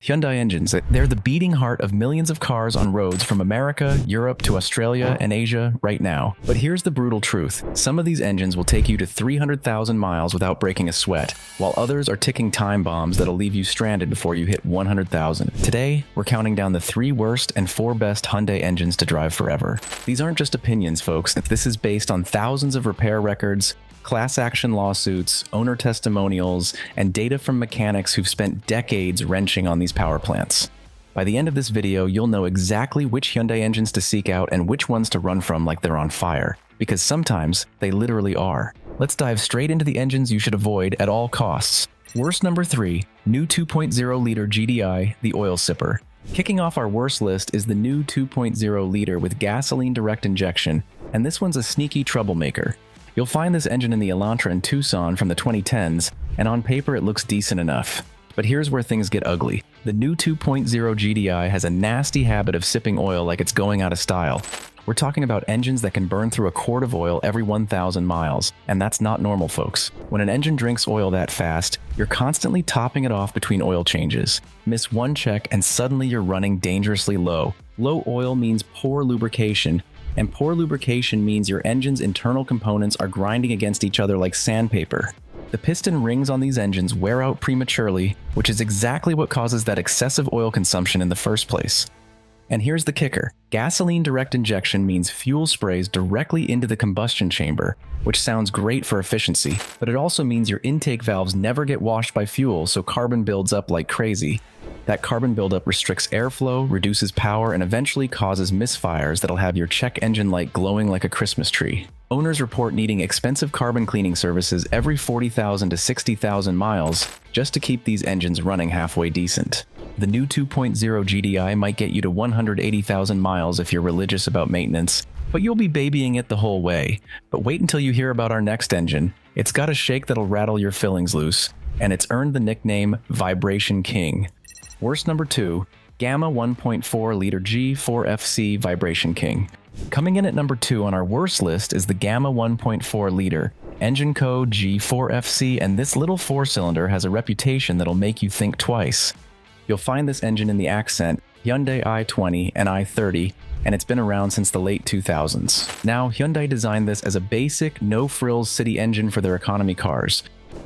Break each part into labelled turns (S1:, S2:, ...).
S1: Hyundai engines, they're the beating heart of millions of cars on roads from America, Europe to Australia and Asia right now. But here's the brutal truth. Some of these engines will take you to 300,000 miles without breaking a sweat, while others are ticking time bombs that'll leave you stranded before you hit 100,000. Today, we're counting down the 3 worst and 4 best Hyundai engines to drive forever. These aren't just opinions, folks. This is based on thousands of repair records, class action lawsuits, owner testimonials, and data from mechanics who've spent decades wrenching on these power plants. By the end of this video, you'll know exactly which Hyundai engines to seek out and which ones to run from like they're on fire, because sometimes they literally are. Let's dive straight into the engines you should avoid at all costs. Worst number 3, new 2.0-liter GDI, the oil sipper. Kicking off our worst list is the new 2.0-liter with gasoline direct injection, and this one's a sneaky troublemaker. You'll find this engine in the Elantra and Tucson from the 2010s, and on paper it looks decent enough. But here's where things get ugly. The new 2.0 GDI has a nasty habit of sipping oil like it's going out of style. We're talking about engines that can burn through a quart of oil every 1,000 miles, and that's not normal, folks. When an engine drinks oil that fast, you're constantly topping it off between oil changes. Miss one check and suddenly you're running dangerously low. Low oil means poor lubrication, and poor lubrication means your engine's internal components are grinding against each other like sandpaper. The piston rings on these engines wear out prematurely, which is exactly what causes that excessive oil consumption in the first place. And here's the kicker. Gasoline direct injection means fuel sprays directly into the combustion chamber, which sounds great for efficiency, but it also means your intake valves never get washed by fuel, so carbon builds up like crazy. That carbon buildup restricts airflow, reduces power, and eventually causes misfires that'll have your check engine light glowing like a Christmas tree. Owners report needing expensive carbon cleaning services every 40,000 to 60,000 miles just to keep these engines running halfway decent. The new 2.0 GDI might get you to 180,000 miles if you're religious about maintenance, but you'll be babying it the whole way. But wait until you hear about our next engine. It's got a shake that'll rattle your fillings loose, and it's earned the nickname Vibration King. Worst number 2, Gamma 1.4-liter G4FC Vibration King. Coming in at number 2 on our worst list is the Gamma 1.4-liter, engine code G4FC, and this little 4-cylinder has a reputation that'll make you think twice. You'll find this engine in the Accent, Hyundai i20 and i30, and it's been around since the late 2000s. Now, Hyundai designed this as a basic, no-frills city engine for their economy cars.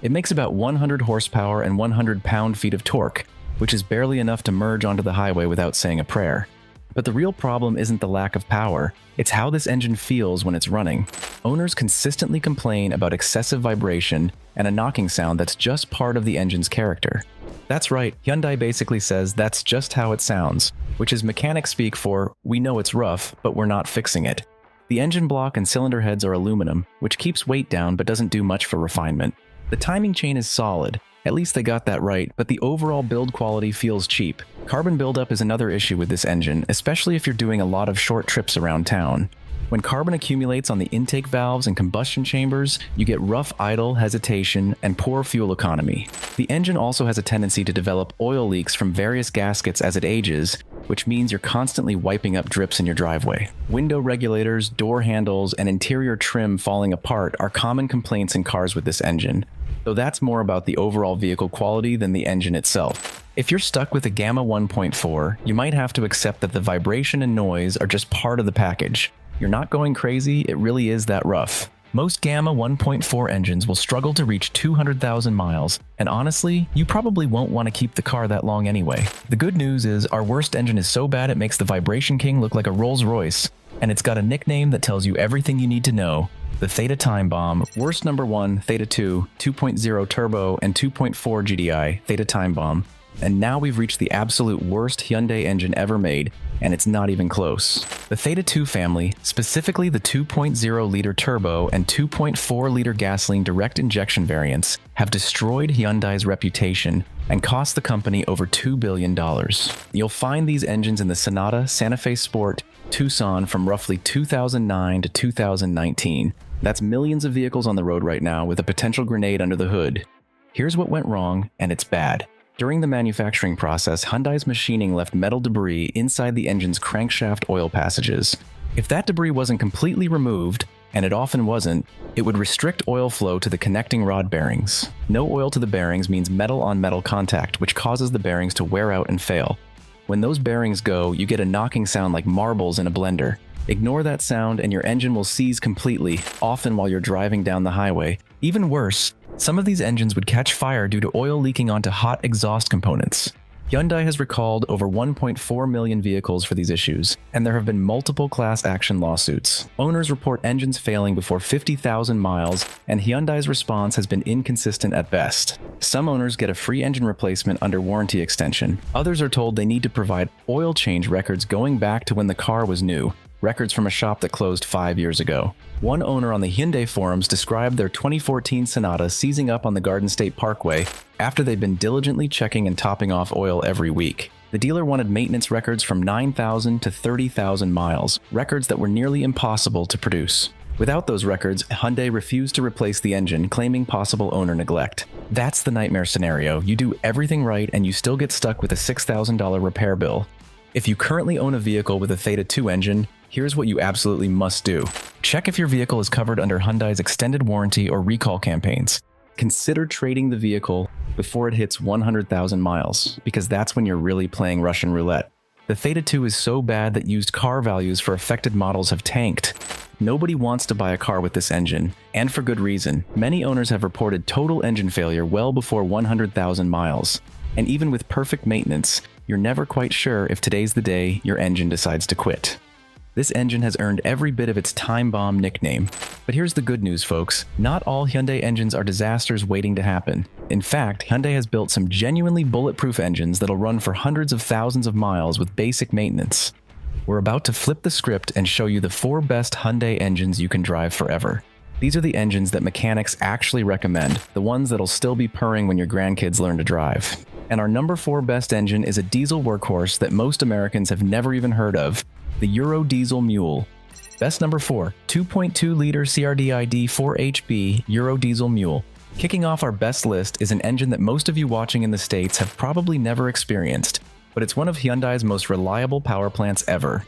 S1: It makes about 100 horsepower and 100 pound-feet of torque, which is barely enough to merge onto the highway without saying a prayer. But the real problem isn't the lack of power, it's how this engine feels when it's running. Owners consistently complain about excessive vibration and a knocking sound that's just part of the engine's character. That's right, Hyundai basically says that's just how it sounds, which is mechanic speak for, we know it's rough, but we're not fixing it. The engine block and cylinder heads are aluminum, which keeps weight down but doesn't do much for refinement. The timing chain is solid, at least they got that right, but the overall build quality feels cheap. Carbon buildup is another issue with this engine, especially if you're doing a lot of short trips around town. When carbon accumulates on the intake valves and combustion chambers, you get rough idle, hesitation, and poor fuel economy. The engine also has a tendency to develop oil leaks from various gaskets as it ages, which means you're constantly wiping up drips in your driveway. Window regulators, door handles, and interior trim falling apart are common complaints in cars with this engine, though that's more about the overall vehicle quality than the engine itself. If you're stuck with a Gamma 1.4, you might have to accept that the vibration and noise are just part of the package. You're not going crazy, it really is that rough. Most Gamma 1.4 engines will struggle to reach 200,000 miles, and honestly, you probably won't want to keep the car that long anyway. The good news is our worst engine is so bad it makes the Vibration King look like a Rolls Royce, and it's got a nickname that tells you everything you need to know. The Theta Time Bomb. Worst number 1, Theta 2, 2.0 Turbo, and 2.4 GDI, Theta Time Bomb. And now we've reached the absolute worst Hyundai engine ever made, and it's not even close. The Theta 2 family, specifically the 2.0-liter turbo and 2.4-liter gasoline direct injection variants, have destroyed Hyundai's reputation and cost the company over $2 billion. You'll find these engines in the Sonata, Santa Fe Sport, Tucson from roughly 2009 to 2019. That's millions of vehicles on the road right now with a potential grenade under the hood. Here's what went wrong, and it's bad. During the manufacturing process, Hyundai's machining left metal debris inside the engine's crankshaft oil passages. If that debris wasn't completely removed, and it often wasn't, it would restrict oil flow to the connecting rod bearings. No oil to the bearings means metal-on-metal contact, which causes the bearings to wear out and fail. When those bearings go, you get a knocking sound like marbles in a blender. Ignore that sound and your engine will seize completely, often while you're driving down the highway. Even worse, some of these engines would catch fire due to oil leaking onto hot exhaust components. Hyundai has recalled over 1.4 million vehicles for these issues, and there have been multiple class action lawsuits. Owners report engines failing before 50,000 miles, and Hyundai's response has been inconsistent at best. Some owners get a free engine replacement under warranty extension. Others are told they need to provide oil change records going back to when the car was new, records from a shop that closed 5 years ago. One owner on the Hyundai forums described their 2014 Sonata seizing up on the Garden State Parkway after they'd been diligently checking and topping off oil every week. The dealer wanted maintenance records from 9,000 to 30,000 miles, records that were nearly impossible to produce. Without those records, Hyundai refused to replace the engine, claiming possible owner neglect. That's the nightmare scenario. You do everything right and you still get stuck with a $6,000 repair bill. If you currently own a vehicle with a Theta 2 engine, here's what you absolutely must do. Check if your vehicle is covered under Hyundai's extended warranty or recall campaigns. Consider trading the vehicle before it hits 100,000 miles, because that's when you're really playing Russian roulette. The Theta 2 is so bad that used car values for affected models have tanked. Nobody wants to buy a car with this engine, and for good reason. Many owners have reported total engine failure well before 100,000 miles. And even with perfect maintenance, you're never quite sure if today's the day your engine decides to quit. This engine has earned every bit of its time bomb nickname. But here's the good news, folks. Not all Hyundai engines are disasters waiting to happen. In fact, Hyundai has built some genuinely bulletproof engines that'll run for hundreds of thousands of miles with basic maintenance. We're about to flip the script and show you the 4 best Hyundai engines you can drive forever. These are the engines that mechanics actually recommend, the ones that'll still be purring when your grandkids learn to drive. And our number 4 best engine is a diesel workhorse that most Americans have never even heard of, the Euro Diesel Mule. Best number 4, 2.2-liter CRDID 4HB Euro Diesel Mule. Kicking off our best list is an engine that most of you watching in the States have probably never experienced, but it's one of Hyundai's most reliable power plants ever.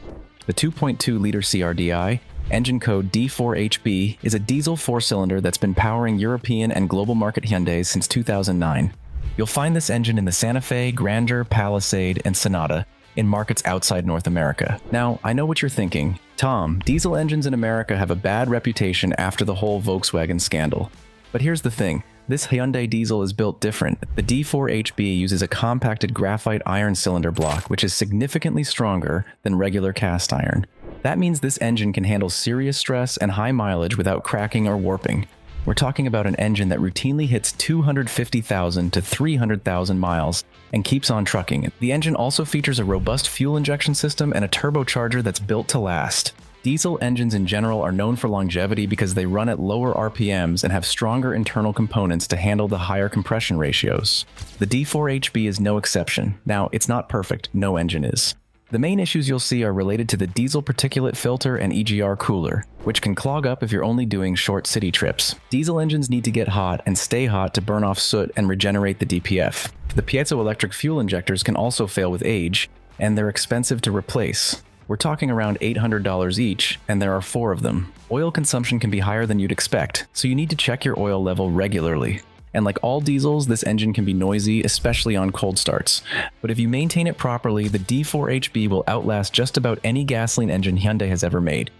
S1: The 2.2-liter CRDI, engine code D4HB, is a diesel 4-cylinder that's been powering European and global market Hyundais since 2009. You'll find this engine in the Santa Fe, Grandeur, Palisade, and Sonata, in markets outside North America. Now, I know what you're thinking. Tom, diesel engines in America have a bad reputation after the whole Volkswagen scandal. But here's the thing. This Hyundai diesel is built different. The D4HB uses a compacted graphite iron cylinder block, which is significantly stronger than regular cast iron. That means this engine can handle serious stress and high mileage without cracking or warping. We're talking about an engine that routinely hits 250,000 to 300,000 miles and keeps on trucking. The engine also features a robust fuel injection system and a turbocharger that's built to last. Diesel engines in general are known for longevity because they run at lower RPMs and have stronger internal components to handle the higher compression ratios. The D4HB is no exception. Now, it's not perfect, no engine is. The main issues you'll see are related to the diesel particulate filter and EGR cooler, which can clog up if you're only doing short city trips. Diesel engines need to get hot and stay hot to burn off soot and regenerate the DPF. The piezoelectric fuel injectors can also fail with age, and they're expensive to replace. We're talking around $800 each, and there are 4 of them. Oil consumption can be higher than you'd expect, so you need to check your oil level regularly. And like all diesels, this engine can be noisy, especially on cold starts. But if you maintain it properly, the D4HB will outlast just about any gasoline engine Hyundai has ever made.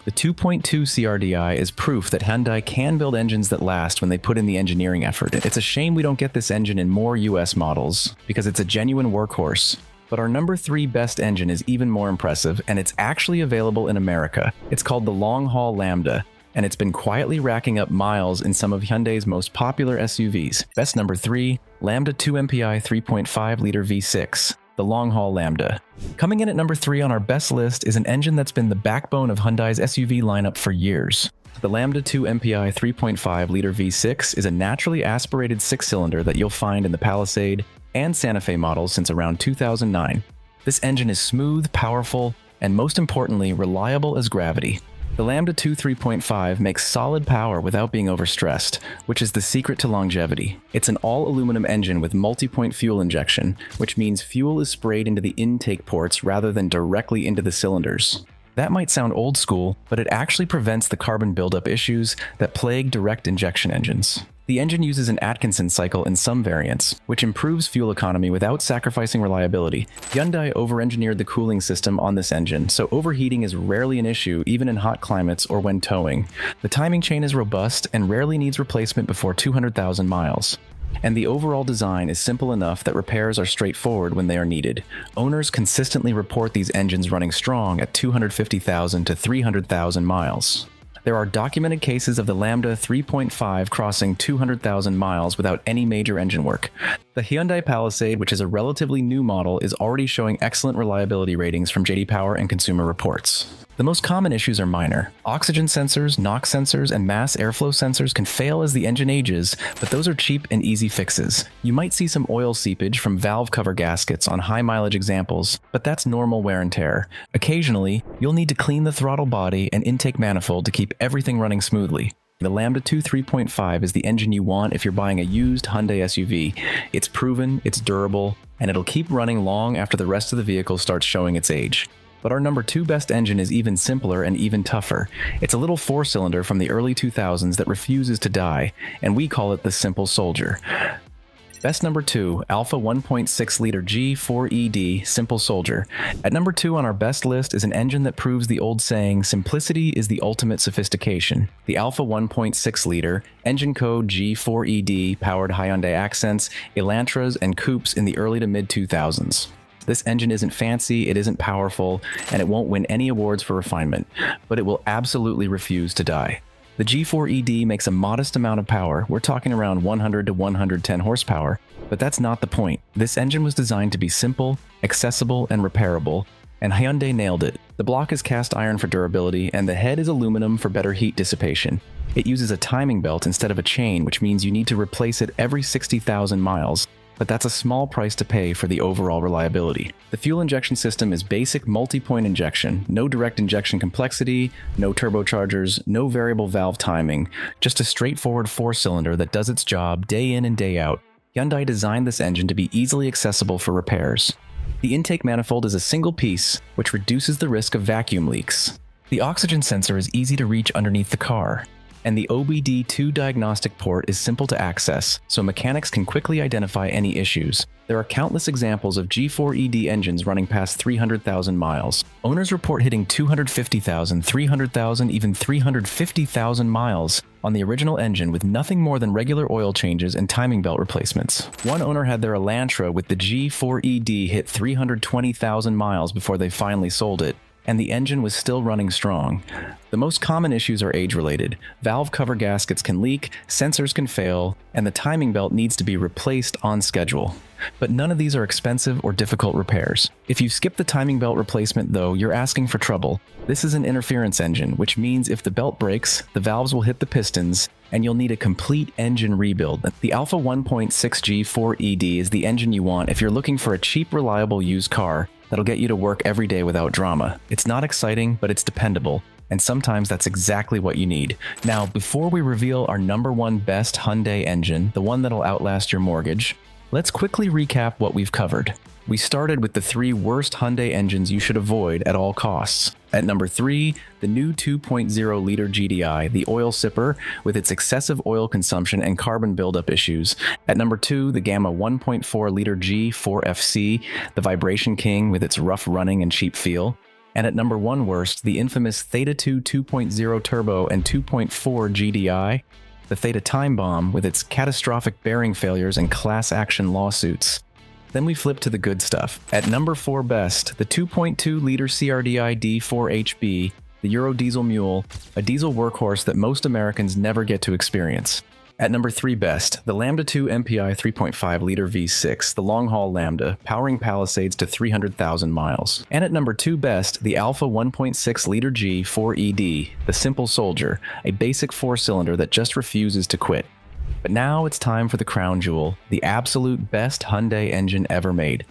S1: The 2.2 CRDI is proof that Hyundai can build engines that last when they put in the engineering effort. It's a shame we don't get this engine in more US models, because it's a genuine workhorse. But our number 3 best engine is even more impressive, and it's actually available in America. It's called the Long Haul Lambda, and it's been quietly racking up miles in some of Hyundai's most popular SUVs. Best number 3, Lambda 2 MPI 3.5-liter V6, the Long Haul Lambda. Coming in at number 3 on our best list is an engine that's been the backbone of Hyundai's SUV lineup for years. The Lambda 2 MPI 3.5-liter V6 is a naturally aspirated 6-cylinder that you'll find in the Palisade and Santa Fe models since around 2009. This engine is smooth, powerful, and most importantly, reliable as gravity. The Lambda 2 3.5 makes solid power without being overstressed, which is the secret to longevity. It's an all-aluminum engine with multi-point fuel injection, which means fuel is sprayed into the intake ports rather than directly into the cylinders. That might sound old school, but it actually prevents the carbon buildup issues that plague direct injection engines. The engine uses an Atkinson cycle in some variants, which improves fuel economy without sacrificing reliability. Hyundai over-engineered the cooling system on this engine, so overheating is rarely an issue even in hot climates or when towing. The timing chain is robust and rarely needs replacement before 200,000 miles. And the overall design is simple enough that repairs are straightforward when they are needed. Owners consistently report these engines running strong at 250,000 to 300,000 miles. There are documented cases of the Lambda 3.5 crossing 200,000 miles without any major engine work. The Hyundai Palisade, which is a relatively new model, is already showing excellent reliability ratings from J.D. Power and Consumer Reports. The most common issues are minor. Oxygen sensors, NOx sensors, and mass airflow sensors can fail as the engine ages, but those are cheap and easy fixes. You might see some oil seepage from valve cover gaskets on high-mileage examples, but that's normal wear and tear. Occasionally, you'll need to clean the throttle body and intake manifold to keep everything running smoothly. The Lambda 2 3.5 is the engine you want if you're buying a used Hyundai SUV. It's proven, it's durable, and it'll keep running long after the rest of the vehicle starts showing its age. But our number 2 best engine is even simpler and even tougher. It's a little 4-cylinder from the early 2000s that refuses to die, and we call it the Simple Soldier. Best number 2, Alpha 1.6-liter G4ED Simple Soldier. At number 2 on our best list is an engine that proves the old saying, simplicity is the ultimate sophistication. The Alpha 1.6-liter, engine code G4ED, powered Hyundai Accents, Elantras, and Coupes in the early to mid-2000s. This engine isn't fancy, it isn't powerful, and it won't win any awards for refinement, but it will absolutely refuse to die. The G4ED makes a modest amount of power, we're talking around 100 to 110 horsepower, but that's not the point. This engine was designed to be simple, accessible, and repairable, and Hyundai nailed it. The block is cast iron for durability, and the head is aluminum for better heat dissipation. It uses a timing belt instead of a chain, which means you need to replace it every 60,000 miles. But that's a small price to pay for the overall reliability. The fuel injection system is basic multi-point injection, no direct injection complexity, no turbochargers, no variable valve timing, just a straightforward 4-cylinder that does its job day in and day out. Hyundai designed this engine to be easily accessible for repairs. The intake manifold is a single piece, which reduces the risk of vacuum leaks. The oxygen sensor is easy to reach underneath the car. And the OBD2 diagnostic port is simple to access, so mechanics can quickly identify any issues. There are countless examples of G4ED engines running past 300,000 miles. Owners report hitting 250,000, 300,000, even 350,000 miles on the original engine with nothing more than regular oil changes and timing belt replacements. One owner had their Elantra with the G4ED hit 320,000 miles before they finally sold it, and the engine was still running strong. The most common issues are age-related. Valve cover gaskets can leak, sensors can fail, and the timing belt needs to be replaced on schedule. But none of these are expensive or difficult repairs. If you skip the timing belt replacement though, you're asking for trouble. This is an interference engine, which means if the belt breaks, the valves will hit the pistons, and you'll need a complete engine rebuild. The Alpha 1.6 G4ED is the engine you want if you're looking for a cheap, reliable used car that'll get you to work every day without drama. It's not exciting, but it's dependable, and sometimes that's exactly what you need. Now, before we reveal our number 1 best Hyundai engine, the one that'll outlast your mortgage, let's quickly recap what we've covered. We started with the 3 worst Hyundai engines you should avoid at all costs. At number 3, the new 2.0-liter GDI, the oil sipper, with its excessive oil consumption and carbon buildup issues. At number 2, the Gamma 1.4-liter G4FC, the vibration king with its rough running and cheap feel. And at number 1 worst, the infamous Theta 2 2.0 turbo and 2.4 GDI, the Theta Time Bomb with its catastrophic bearing failures and class action lawsuits. Then we flip to the good stuff. At number 4 best, the 2.2-liter CRDI D4HB, the Euro diesel mule, a diesel workhorse that most Americans never get to experience. At number 3 best, the Lambda 2 MPI 3.5-liter V6, the long-haul Lambda, powering Palisades to 300,000 miles. And at number 2 best, the Alpha 1.6-liter G4ED, the Simple Soldier, a basic 4-cylinder that just refuses to quit. But now it's time for the crown jewel, the absolute best Hyundai engine ever made.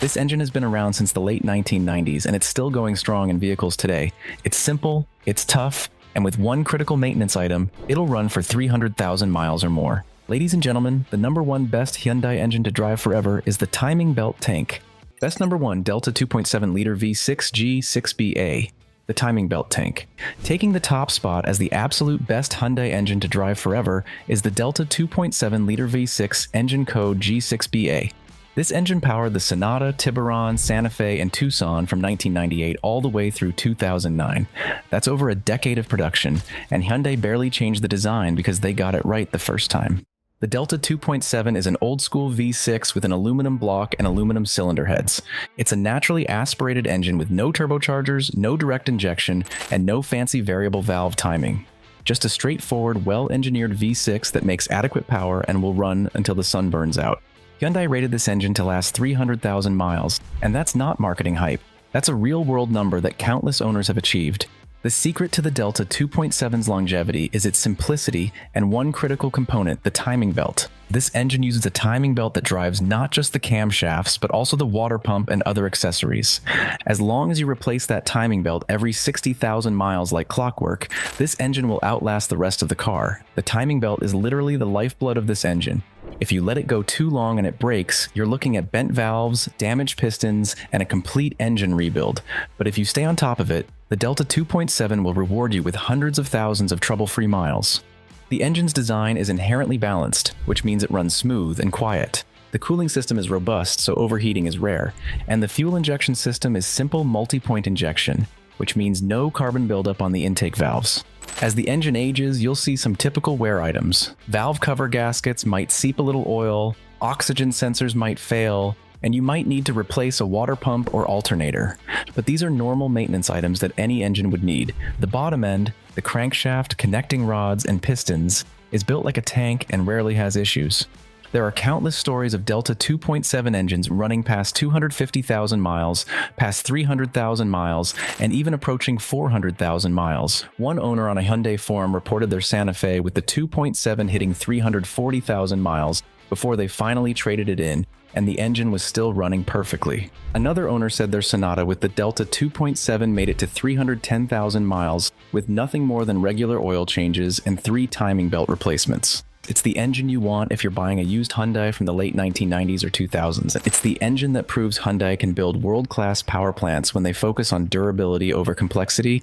S1: This engine has been around since the late 1990s, and it's still going strong in vehicles today. It's simple, it's tough, and with one critical maintenance item, it'll run for 300,000 miles or more. Ladies and gentlemen, the number 1 best Hyundai engine to drive forever is the timing belt tank. Best number 1 Delta 2.7-liter V6 G6BA. the timing belt tank. Taking the top spot as the absolute best Hyundai engine to drive forever is the Delta 2.7-liter V6 engine code G6BA. This engine powered the Sonata, Tiburon, Santa Fe, and Tucson from 1998 all the way through 2009. That's over a decade of production, and Hyundai barely changed the design because they got it right the first time. The Delta 2.7 is an old-school V6 with an aluminum block and aluminum cylinder heads. It's a naturally aspirated engine with no turbochargers, no direct injection, and no fancy variable valve timing. Just a straightforward, well-engineered V6 that makes adequate power and will run until the sun burns out. Hyundai rated this engine to last 300,000 miles, and that's not marketing hype. That's a real-world number that countless owners have achieved. The secret to the Delta 2.7's longevity is its simplicity and one critical component, the timing belt. This engine uses a timing belt that drives not just the camshafts, but also the water pump and other accessories. As long as you replace that timing belt every 60,000 miles like clockwork, this engine will outlast the rest of the car. The timing belt is literally the lifeblood of this engine. If you let it go too long and it breaks, you're looking at bent valves, damaged pistons, and a complete engine rebuild. But if you stay on top of it, the Delta 2.7 will reward you with hundreds of thousands of trouble-free miles. The engine's design is inherently balanced, which means it runs smooth and quiet. The cooling system is robust, so overheating is rare, and the fuel injection system is simple multi-point injection, which means no carbon buildup on the intake valves. As the engine ages, you'll see some typical wear items. Valve cover gaskets might seep a little oil, oxygen sensors might fail, and you might need to replace a water pump or alternator. But these are normal maintenance items that any engine would need. The bottom end, the crankshaft, connecting rods, and pistons, is built like a tank and rarely has issues. There are countless stories of Delta 2.7 engines running past 250,000 miles, past 300,000 miles, and even approaching 400,000 miles. One owner on a Hyundai forum reported their Santa Fe with the 2.7 hitting 340,000 miles before they finally traded it in, and the engine was still running perfectly. Another owner said their Sonata with the Delta 2.7 made it to 310,000 miles with nothing more than regular oil changes and 3 timing belt replacements. It's the engine you want if you're buying a used Hyundai from the late 1990s or 2000s. It's the engine that proves Hyundai can build world-class power plants when they focus on durability over complexity,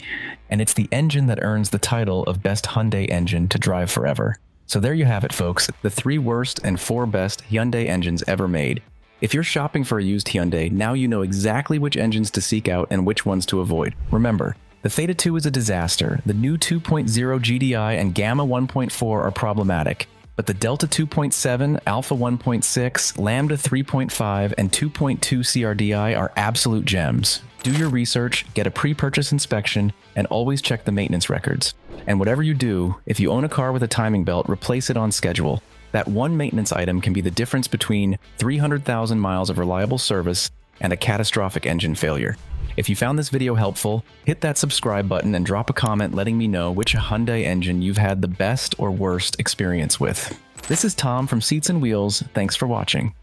S1: and it's the engine that earns the title of best Hyundai engine to drive forever. So there you have it, folks, the 3 worst and 4 best Hyundai engines ever made. If you're shopping for a used Hyundai, now you know exactly which engines to seek out and which ones to avoid. Remember, the Theta 2 is a disaster, the new 2.0 GDI and Gamma 1.4 are problematic, but the Delta 2.7, Alpha 1.6, Lambda 3.5, and 2.2 CRDI are absolute gems. Do your research, get a pre-purchase inspection, and always check the maintenance records. And whatever you do, if you own a car with a timing belt, replace it on schedule. That one maintenance item can be the difference between 300,000 miles of reliable service and a catastrophic engine failure. If you found this video helpful, hit that subscribe button and drop a comment letting me know which Hyundai engine you've had the best or worst experience with. This is Tom from Seats and Wheels. Thanks for watching.